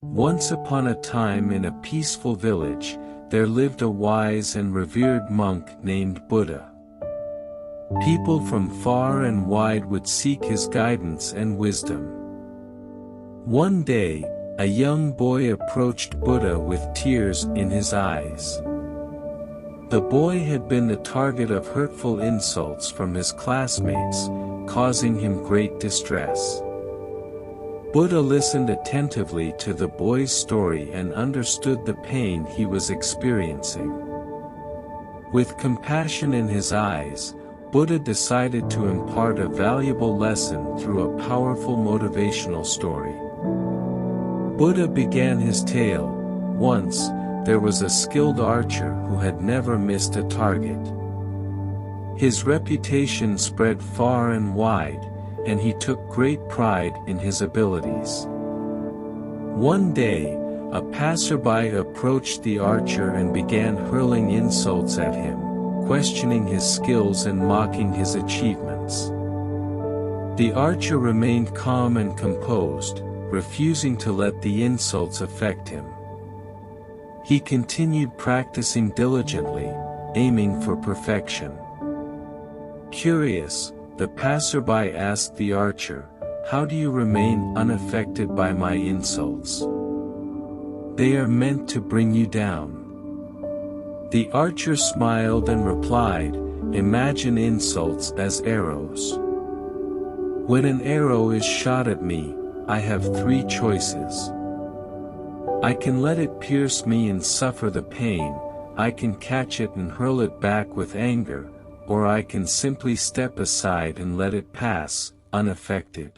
Once upon a time in a peaceful village, there lived a wise and revered monk named Buddha. People from far and wide would seek his guidance and wisdom. One day, a young boy approached Buddha with tears in his eyes. The boy had been the target of hurtful insults from his classmates, causing him great distress. Buddha listened attentively to the boy's story and understood the pain he was experiencing. With compassion in his eyes, Buddha decided to impart a valuable lesson through a powerful motivational story. Buddha began his tale. Once, there was a skilled archer who had never missed a target. His reputation spread far and wide, and he took great pride in his abilities. One day, a passerby approached the archer and began hurling insults at him, questioning his skills and mocking his achievements. The archer remained calm and composed, refusing to let the insults affect him. He continued practicing diligently, aiming for perfection. Curious, the passerby asked the archer, "How do you remain unaffected by my insults? They are meant to bring you down." The archer smiled and replied, "Imagine insults as arrows. When an arrow is shot at me, I have three choices. I can let it pierce me and suffer the pain, I can catch it and hurl it back with anger, or I can simply step aside and let it pass, unaffected."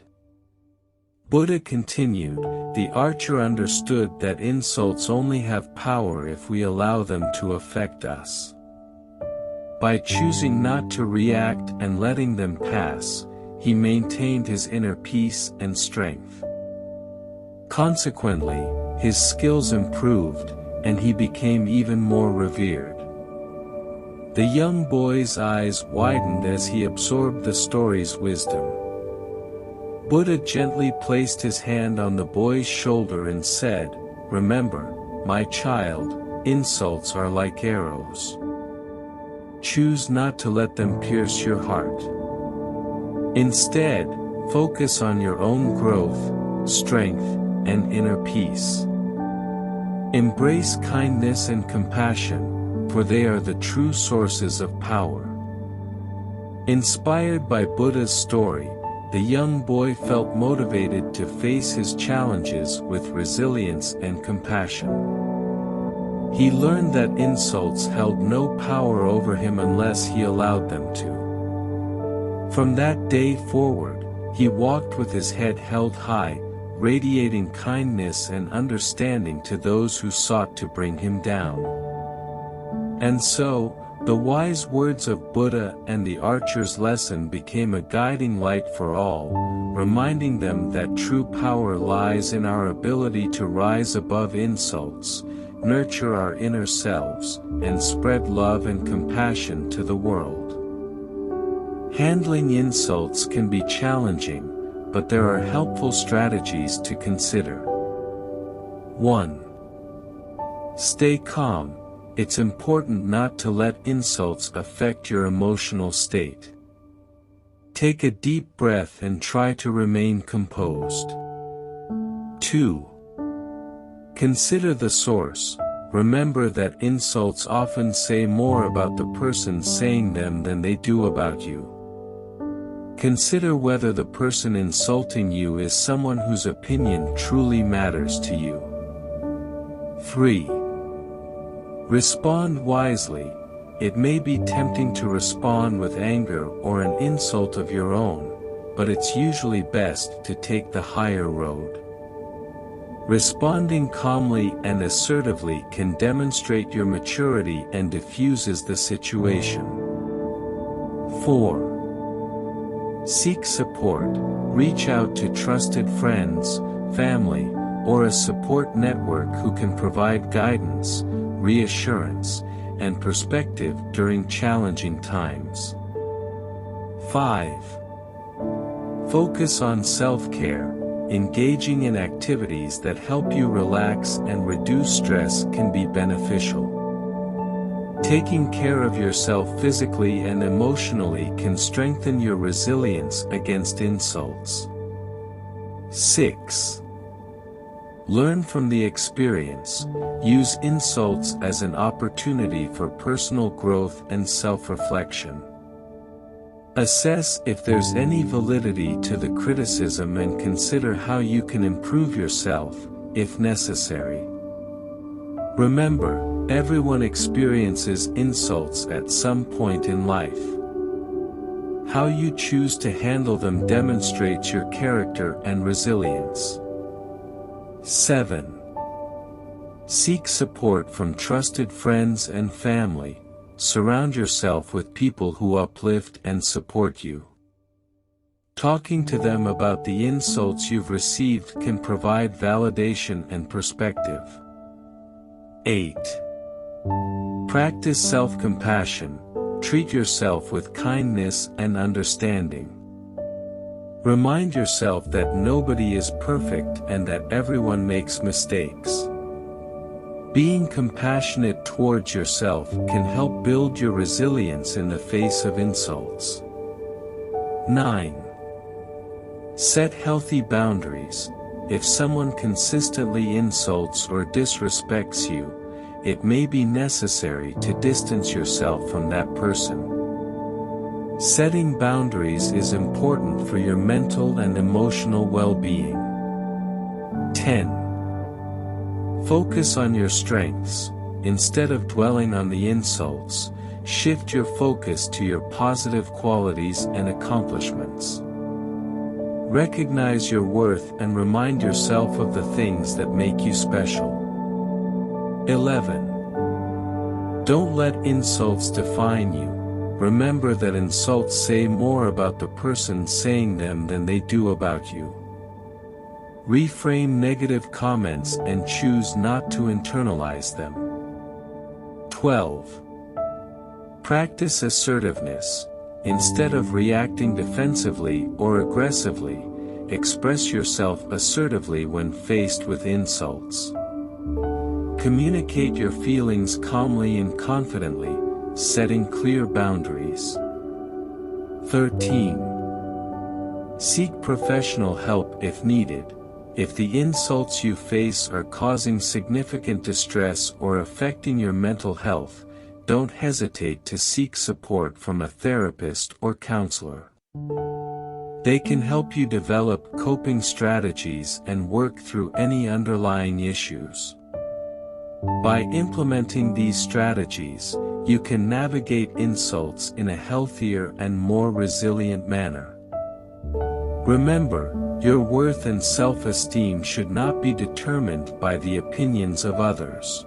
Buddha continued, "The archer understood that insults only have power if we allow them to affect us. By choosing not to react and letting them pass, he maintained his inner peace and strength. Consequently, his skills improved, and he became even more revered." The young boy's eyes widened as he absorbed the story's wisdom. Buddha gently placed his hand on the boy's shoulder and said, "Remember, my child, insults are like arrows. Choose not to let them pierce your heart. Instead, focus on your own growth, strength, and inner peace. Embrace kindness and compassion, for they are the true sources of power." Inspired by Buddha's story, the young boy felt motivated to face his challenges with resilience and compassion. He learned that insults held no power over him unless he allowed them to. From that day forward, he walked with his head held high, radiating kindness and understanding to those who sought to bring him down. And so, the wise words of Buddha and the archer's lesson became a guiding light for all, reminding them that true power lies in our ability to rise above insults, nurture our inner selves, and spread love and compassion to the world. Handling insults can be challenging, but there are helpful strategies to consider. 1. Stay calm. It's important not to let insults affect your emotional state. Take a deep breath and try to remain composed. 2. Consider the source. Remember that insults often say more about the person saying them than they do about you. Consider whether the person insulting you is someone whose opinion truly matters to you. 3. Respond wisely. It may be tempting to respond with anger or an insult of your own, but it's usually best to take the higher road. Responding calmly and assertively can demonstrate your maturity and diffuses the situation. 4. Seek support. Reach out to trusted friends, family, or a support network who can provide guidance, reassurance, and perspective during challenging times. 5. Focus on self-care. engaging in activities that help you relax and reduce stress can be beneficial. Taking care of yourself physically and emotionally can strengthen your resilience against insults. 6. Learn from the experience. Use insults as an opportunity for personal growth and self-reflection. Assess if there's any validity to the criticism and consider how you can improve yourself, if necessary. Remember, everyone experiences insults at some point in life. How you choose to handle them demonstrates your character and resilience. 7. Seek support from trusted friends and family. Surround yourself with people who uplift and support you. Talking to them about the insults you've received can provide validation and perspective. 8. Practice self-compassion. Treat yourself with kindness and understanding. Remind yourself that nobody is perfect and that everyone makes mistakes. Being compassionate towards yourself can help build your resilience in the face of insults. 9. Set healthy boundaries. If someone consistently insults or disrespects you, it may be necessary to distance yourself from that person. Setting boundaries is important for your mental and emotional well-being. 10. Focus on your strengths. Instead of dwelling on the insults, shift your focus to your positive qualities and accomplishments. Recognize your worth and remind yourself of the things that make you special. 11. Don't let insults define you. Remember that insults say more about the person saying them than they do about you. Reframe negative comments and choose not to internalize them. 12. Practice assertiveness. Instead of reacting defensively or aggressively, express yourself assertively when faced with insults. Communicate your feelings calmly and confidently, setting clear boundaries. 13. Seek professional help if needed. If the insults you face are causing significant distress or affecting your mental health, don't hesitate to seek support from a therapist or counselor. They can help you develop coping strategies and work through any underlying issues. By implementing these strategies, you can navigate insults in a healthier and more resilient manner. Remember, your worth and self-esteem should not be determined by the opinions of others.